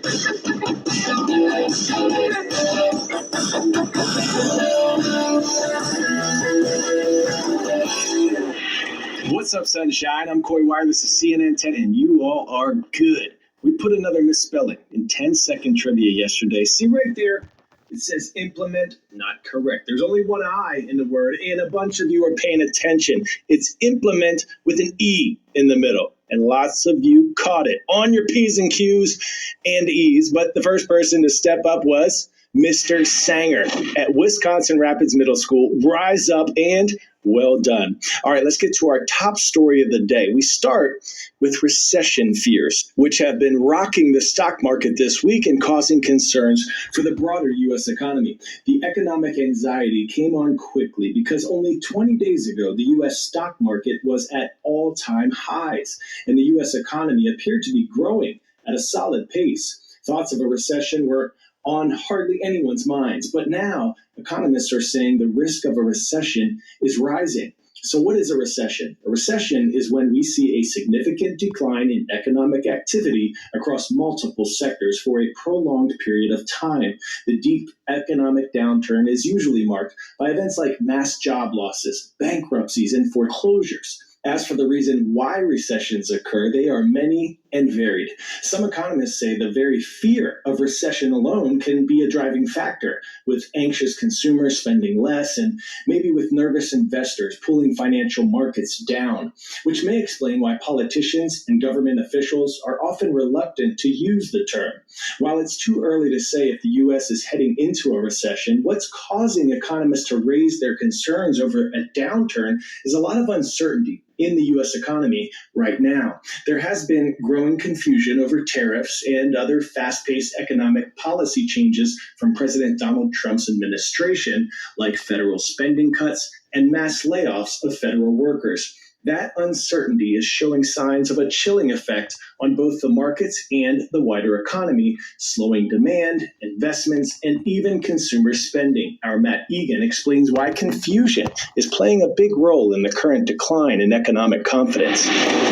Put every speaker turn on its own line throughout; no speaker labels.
What's up, sunshine? I'm Coy Wire. This is CNN 10, and you all are good. We put another misspelling in 10-second trivia yesterday. See right there? It says implement, not correct. There's only one I in the word, and a bunch of you are paying attention. It's implement with an E in the middle. And lots of you caught it on your P's and Q's and E's. But the first person to step up was Mr. Sanger at Wisconsin Rapids Middle School. Rise up and well done. All right, let's get to our top story of the day. We start with recession fears, which have been rocking the stock market this week and causing concerns for the broader U.S. economy. The economic anxiety came on quickly because only 20 days ago, the U.S. stock market was at all-time highs, and the U.S. economy appeared to be growing at a solid pace. Thoughts of a recession were on hardly anyone's minds. But now economists are saying the risk of a recession is rising. So what is a recession? A recession is when we see a significant decline in economic activity across multiple sectors for a prolonged period of time. The deep economic downturn is usually marked by events like mass job losses, bankruptcies, and foreclosures. As for the reason why recessions occur, they are many and varied. Some economists say the very fear of recession alone can be a driving factor, with anxious consumers spending less and maybe with nervous investors pulling financial markets down, which may explain why politicians and government officials are often reluctant to use the term. While it's too early to say if the U.S. is heading into a recession, what's causing economists to raise their concerns over a downturn is a lot of uncertainty in the U.S. economy right now. There has been growing confusion over tariffs and other fast-paced economic policy changes from President Donald Trump's administration, like federal spending cuts and mass layoffs of federal workers. That uncertainty is showing signs of a chilling effect on both the markets and the wider economy, slowing demand, investments, and even consumer spending. Our Matt Egan explains why confusion is playing a big role in the current decline in economic confidence.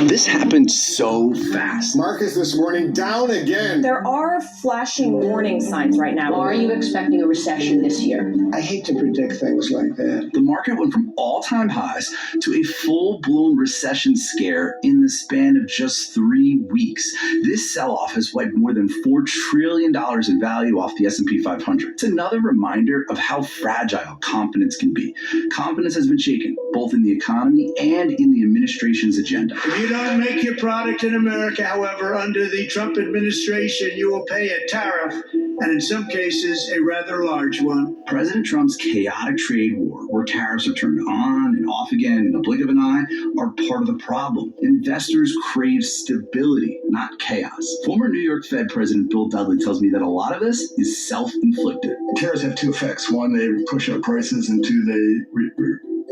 This happened so fast.
Marcus this morning down again.
There are flashing warning signs right now.
Are you expecting a recession this year?
I hate to predict things like that.
The market went from all-time highs to a full-blown recession scare in the span of just 3 weeks. This sell-off has wiped more than $4 trillion in value off the S&P 500. It's another reminder of how fragile confidence can be. Confidence has been shaken, both in the economy and in the administration's agenda.
If you don't make your product in America, however, under the Trump administration, you will pay a tariff, and in some cases, a rather large one.
President Trump's chaotic trade war, where tariffs are turned on and off again in the blink of an eye, are part of the problem. Investors crave stability, not chaos. Former New York Fed President Bill Dudley tells me that a lot of this is self-inflicted.
Tariffs have two effects. One, they push up prices, and two, they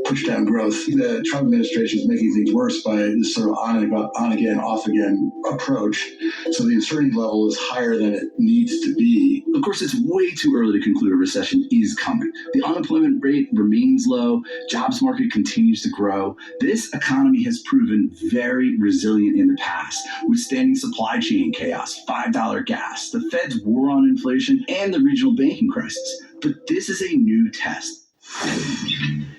push down growth. The Trump administration is making things worse by this sort of on again, off again approach. So the uncertainty level is higher than it needs to be.
Of course, it's way too early to conclude a recession is coming. The unemployment rate remains low. Jobs market continues to grow. This economy has proven very resilient in the past, withstanding supply chain chaos, $5 gas, the Fed's war on inflation, and the regional banking crisis. But this is a new test.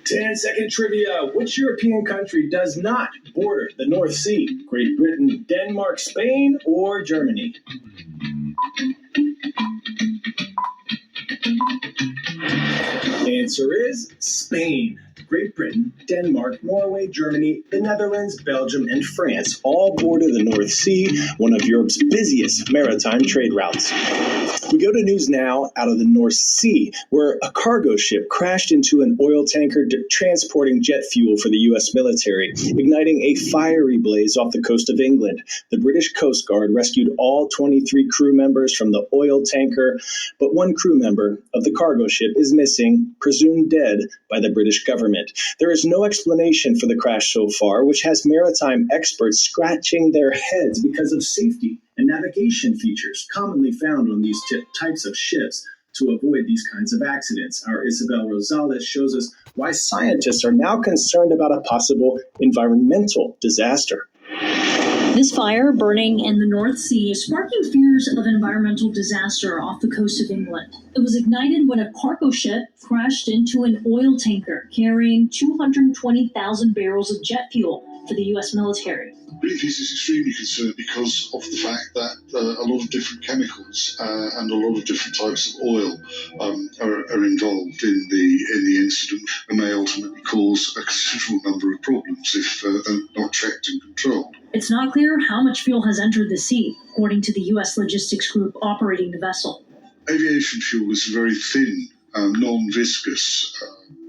10-second trivia. Which European country does not border the North Sea? Great Britain, Denmark, Spain, or Germany? Answer is Spain. Great Britain, Denmark, Norway, Germany, the Netherlands, Belgium, and France all border the North Sea, one of Europe's busiest maritime trade routes. We go to news now out of the North Sea, where a cargo ship crashed into an oil tanker transporting jet fuel for the U.S. military, igniting a fiery blaze off the coast of England. The British Coast Guard rescued all 23 crew members from the oil tanker, but one crew member of the cargo ship is missing, presumed dead by the British government. There is no explanation for the crash so far, which has maritime experts scratching their heads because of safety and navigation features commonly found on these types of ships to avoid these kinds of accidents. Our Isabel Rosales shows us why scientists are now concerned about a possible environmental disaster.
This fire burning in the North Sea is sparking fears of environmental disaster off the coast of England. It was ignited when a cargo ship crashed into an oil tanker carrying 220,000 barrels of jet fuel for the U.S. military.
Greenpeace is extremely concerned because of the fact that a lot of different chemicals and a lot of different types of oil are involved in the incident and may ultimately cause a considerable number of problems if they're not checked and controlled.
It's not clear how much fuel has entered the sea, according to the U.S. logistics group operating the vessel.
Aviation fuel is a very thin, non-viscous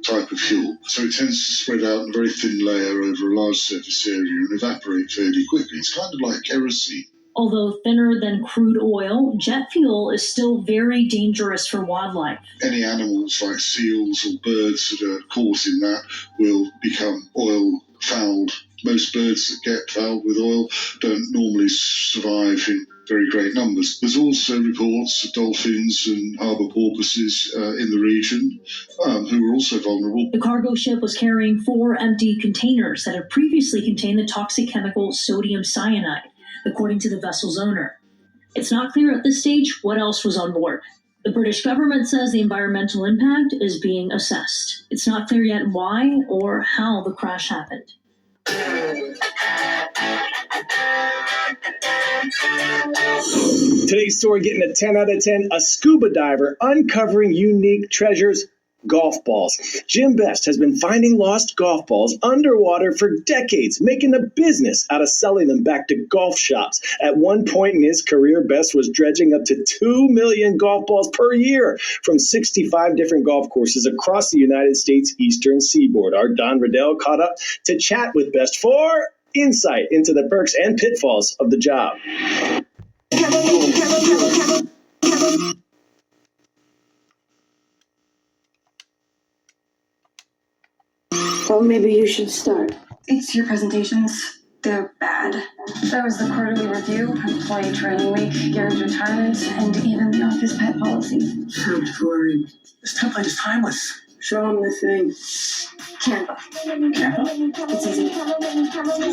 type of fuel, so it tends to spread out in a very thin layer over a large surface area and evaporate fairly quickly. It's kind of like kerosene.
Although thinner than crude oil, jet fuel is still very dangerous for wildlife.
Any animals like seals or birds that are caught in that will become oil-fouled. Most birds that get fouled with oil don't normally survive in very great numbers. There's also reports of dolphins and harbour porpoises in the region who are also vulnerable.
The cargo ship was carrying 4 empty containers that had previously contained the toxic chemical sodium cyanide, according to the vessel's owner. It's not clear at this stage what else was on board. The British government says the environmental impact is being assessed. It's not clear yet why or how the crash happened.
Today's story getting a 10 out of 10. A scuba diver uncovering unique treasures. Golf balls. Jim Best has been finding lost golf balls underwater for decades, making a business out of selling them back to golf shops. At one point in his career, Best was dredging up to 2 million golf balls per year from 65 different golf courses across the United States eastern seaboard. Our Don Riddell caught up to chat with Best for insight into the perks and pitfalls of the job.
Well, maybe you should start.
It's your presentations. They're bad. There was the quarterly review, employee training week, Gary's retirement, and even the office pet policy.
I'm worried.
This template is timeless.
Show him the thing.
Canva.
Canva?
It's easy.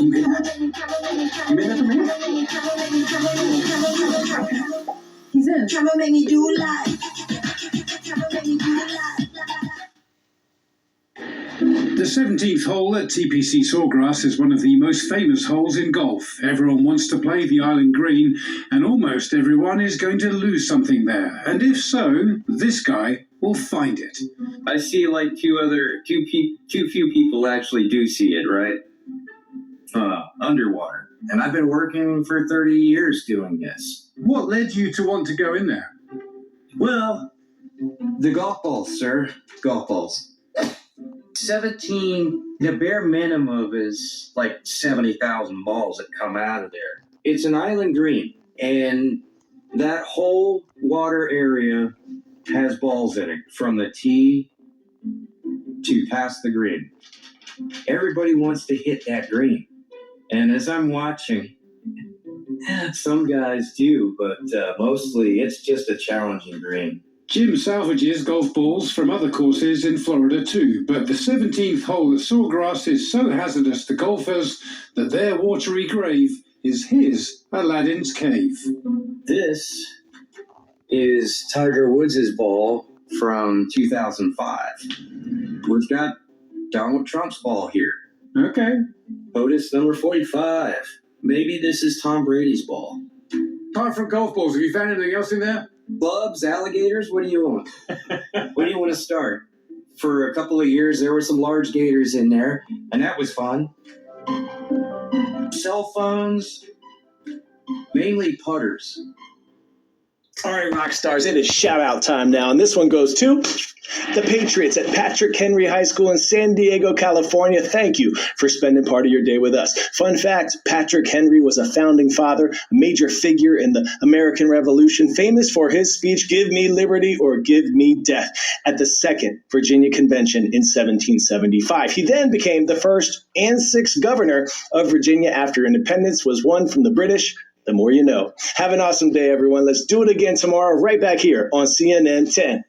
You made that? You made that for me?
He's in.
Canva make me do life.
The 17th hole at TPC Sawgrass is one of the most famous holes in golf. Everyone wants to play the island green, and almost everyone is going to lose something there. And if so, this guy will find it.
I see like too few people actually do see it, right? Underwater. And I've been working for 30 years doing this.
What led you to want to go in there?
Well, the golf balls, sir. Golf balls. 17, the bare minimum is like 70,000 balls that come out of there. It's an island green, and that whole water area has balls in it, from the tee to past the green. Everybody wants to hit that green. And as I'm watching, some guys do, but mostly it's just a challenging green.
Jim salvages golf balls from other courses in Florida too, but the 17th hole at Sawgrass is so hazardous to golfers that their watery grave is his Aladdin's cave.
This is Tiger Woods' ball from 2005. We've got Donald Trump's ball here.
Okay.
POTUS number 45. Maybe this is Tom Brady's ball.
Apart from golf balls, have you found anything else in there?
Clubs, alligators, what do you want? Where do you want to start? For a couple of years, there were some large gators in there, and that was fun. Cell phones, mainly putters.
All right, rock stars, it is shout out time now, and this one goes to the Patriots at Patrick Henry High School in San Diego, California. Thank you for spending part of your day with us. Fun fact, Patrick Henry was a founding father, a major figure in the American Revolution, famous for his speech, "Give me liberty or give me death," at the Second Virginia Convention in 1775. He then became the first and sixth governor of Virginia after independence was won from the British. The more you know. Have an awesome day, everyone. Let's do it again tomorrow, right back here on CNN 10.